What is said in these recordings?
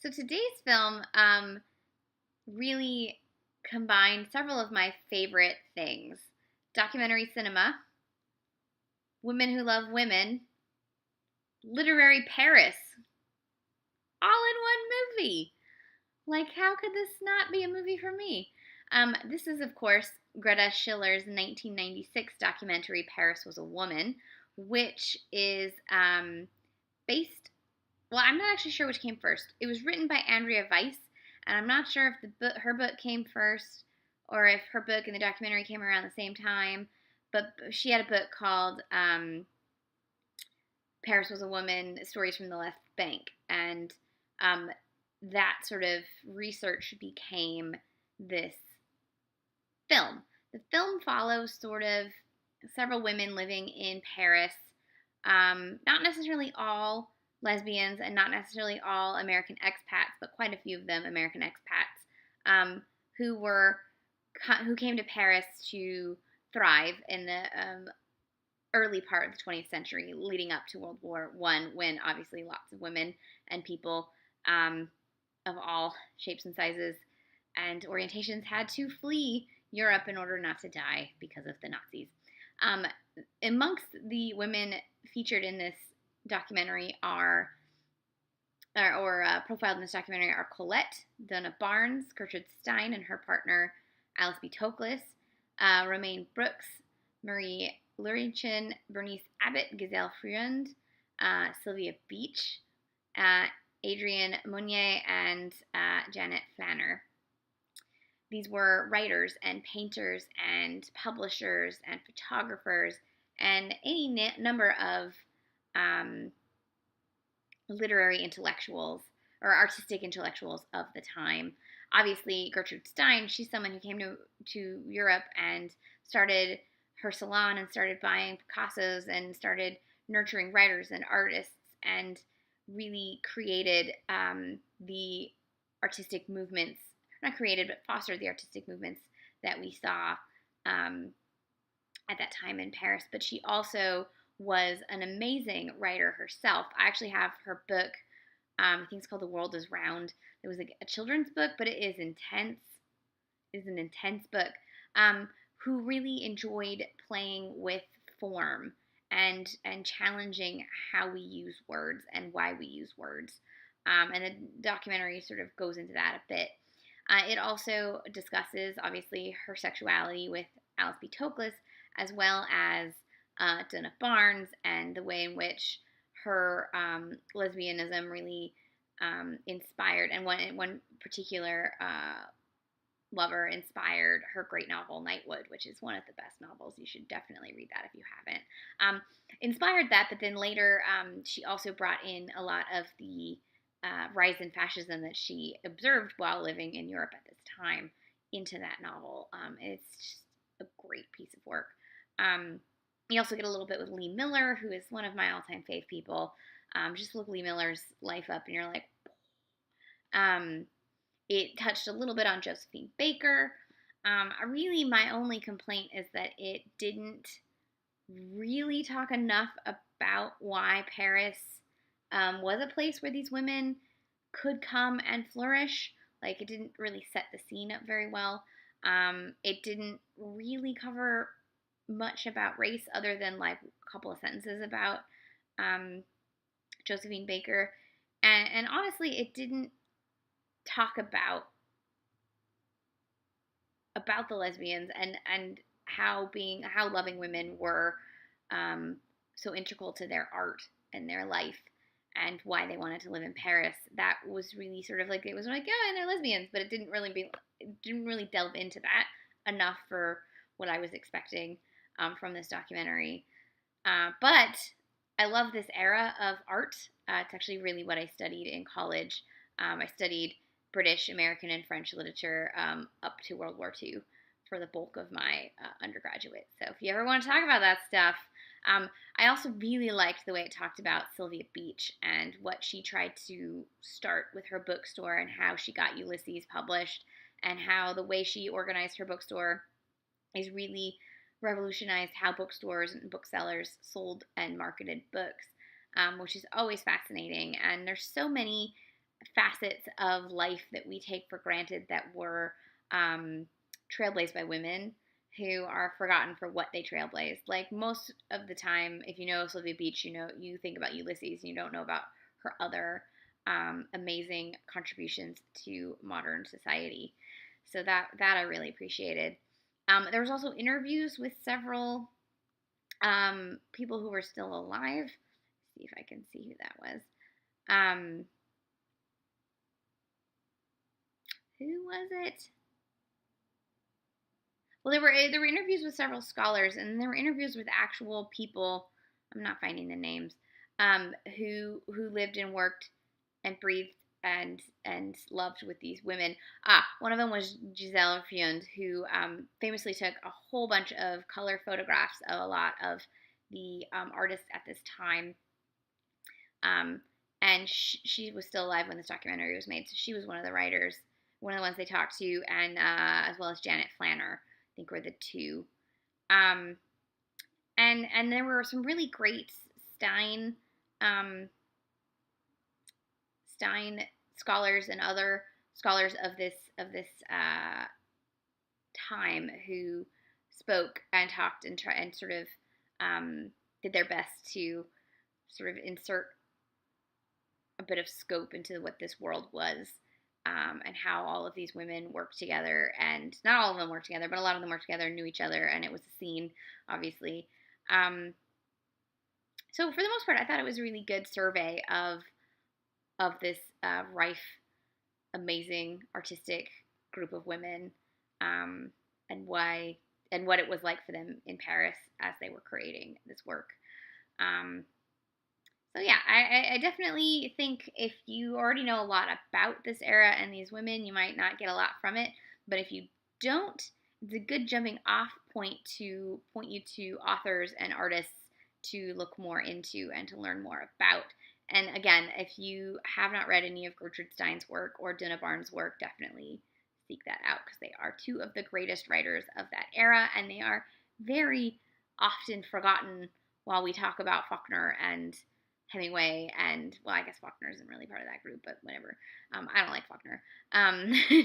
So today's film really combined several of my favorite things: documentary cinema, women who love women, literary Paris, all in one movie. Like, how could this not be a movie for me? This is, of course, Greta Schiller's 1996 documentary "Paris Was a Woman," which is based. Well, I'm not actually sure which came first. It was written by Andrea Weiss, and I'm not sure if her book came first or if her book and the documentary came around the same time. But she had a book called "Paris Was a Woman: Stories from the Left Bank," and um, that sort of research became this film. The film follows sort of several women living in Paris, not necessarily all lesbians and not necessarily all American expats, but quite a few of them American expats, who were who came to Paris to thrive in the early part of the 20th century, leading up to World War I, when obviously lots of women and people of all shapes and sizes and orientations had to flee Europe in order not to die because of the Nazis. Um, Amongst the women featured in this documentary profiled in this documentary are Colette, Donna Barnes, Gertrude Stein and her partner Alice B. Toklas, Romaine Brooks, Marie Lurichin, Bernice Abbott, Giselle Friand, Sylvia Beach, Adrienne Monnier, and Janet Flanner. These were writers and painters and publishers and photographers and any number of literary intellectuals or artistic intellectuals of the time. Obviously, Gertrude Stein, she's someone who came to Europe and started her salon and started buying Picassos and started nurturing writers and artists and really created the artistic movements, not created, but fostered the artistic movements that we saw at that time in Paris. But she also was an amazing writer herself. I actually have her book. I think it's called The World Is Round. It was a children's book, but it is intense. It is an intense book. Who really enjoyed playing with form and challenging how we use words and why we use words. And the documentary sort of goes into that a bit. It also discusses, obviously, her sexuality with Alice B. Toklas, as well as Donna Barnes, and the way in which her lesbianism really inspired, and one particular lover inspired her great novel Nightwood, which is one of the best novels. You should definitely read that if you haven't. Inspired that, but then later she also brought in a lot of the rise in fascism that she observed while living in Europe at this time into that novel. It's just a great piece of work. You also get a little bit with Lee Miller, who is one of my all-time fave people. Just look Lee Miller's life up, and you're like, it touched a little bit on Josephine Baker. Really, my only complaint is that it didn't really talk enough about why Paris was a place where these women could come and flourish. Like, it didn't really set the scene up very well. It didn't really cover much about race other than like a couple of sentences about Josephine Baker. And honestly, it didn't talk about the lesbians and how loving women were so integral to their art and their life and why they wanted to live in Paris. That was really sort of like, it was like, yeah, and they're lesbians, but it didn't really delve into that enough for what I was expecting from this documentary. But I love this era of art. It's actually really what I studied in college. I studied British, American, and French literature up to World War II for the bulk of my undergraduate. So if you ever want to talk about that stuff, I also really liked the way it talked about Sylvia Beach and what she tried to start with her bookstore and how she got Ulysses published and how the way she organized her bookstore is really revolutionized how bookstores and booksellers sold and marketed books, which is always fascinating. And there's so many facets of life that we take for granted that were trailblazed by women who are forgotten for what they trailblazed. Like most of the time, if you know Sylvia Beach, you think about Ulysses. You don't know about her other amazing contributions to modern society. So that I really appreciated. There was also interviews with several people who were still alive. Let's see if I can see who that was. Who was it? Well, there were interviews with several scholars, and there were interviews with actual people. I'm not finding the names. Who lived and worked and breathed and loved with these women. One of them was Giselle Friund, who famously took a whole bunch of color photographs of a lot of the artists at this time. And she was still alive when this documentary was made, so she was one of the writers, one of the ones they talked to, and as well as Janet Flanner, I think were the two. And there were some really great Stein scholars and other scholars of this time who spoke and talked and sort of did their best to sort of insert a bit of scope into what this world was, and how all of these women worked together. And not all of them worked together, but a lot of them worked together and knew each other, and it was a scene, obviously. So for the most part, I thought it was a really good survey of this rife, amazing, artistic group of women, and what it was like for them in Paris as they were creating this work. So yeah, I definitely think if you already know a lot about this era and these women, you might not get a lot from it. But if you don't, it's a good jumping off point to point you to authors and artists to look more into and to learn more about. And again, if you have not read any of Gertrude Stein's work or Donna Barnes' work, definitely seek that out, because they are two of the greatest writers of that era, and they are very often forgotten while we talk about Faulkner and Hemingway, and, well, I guess Faulkner isn't really part of that group, but whatever. I don't like Faulkner.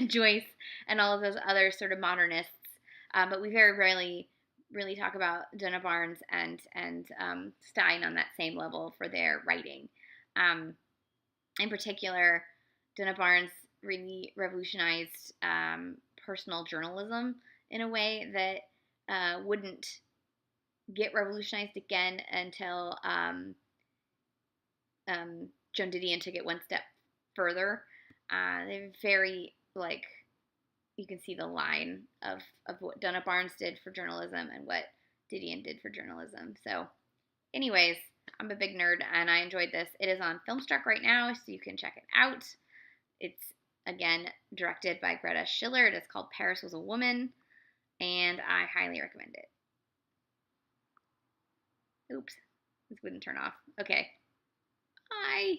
Joyce and all of those other sort of modernists, but we very rarely really talk about Donna Barnes and Stein on that same level for their writing. In particular, Donna Barnes really revolutionized personal journalism in a way that wouldn't get revolutionized again until Joan Didion took it one step further. They're very, like, you can see the line of what Donna Barnes did for journalism and what Didion did for journalism. So anyways, I'm a big nerd and I enjoyed this. It is on Filmstruck right now, so you can check it out. It's, again, directed by Greta Schiller. It is called Paris Was a Woman, and I highly recommend it. Oops, this wouldn't turn off. Okay. Bye.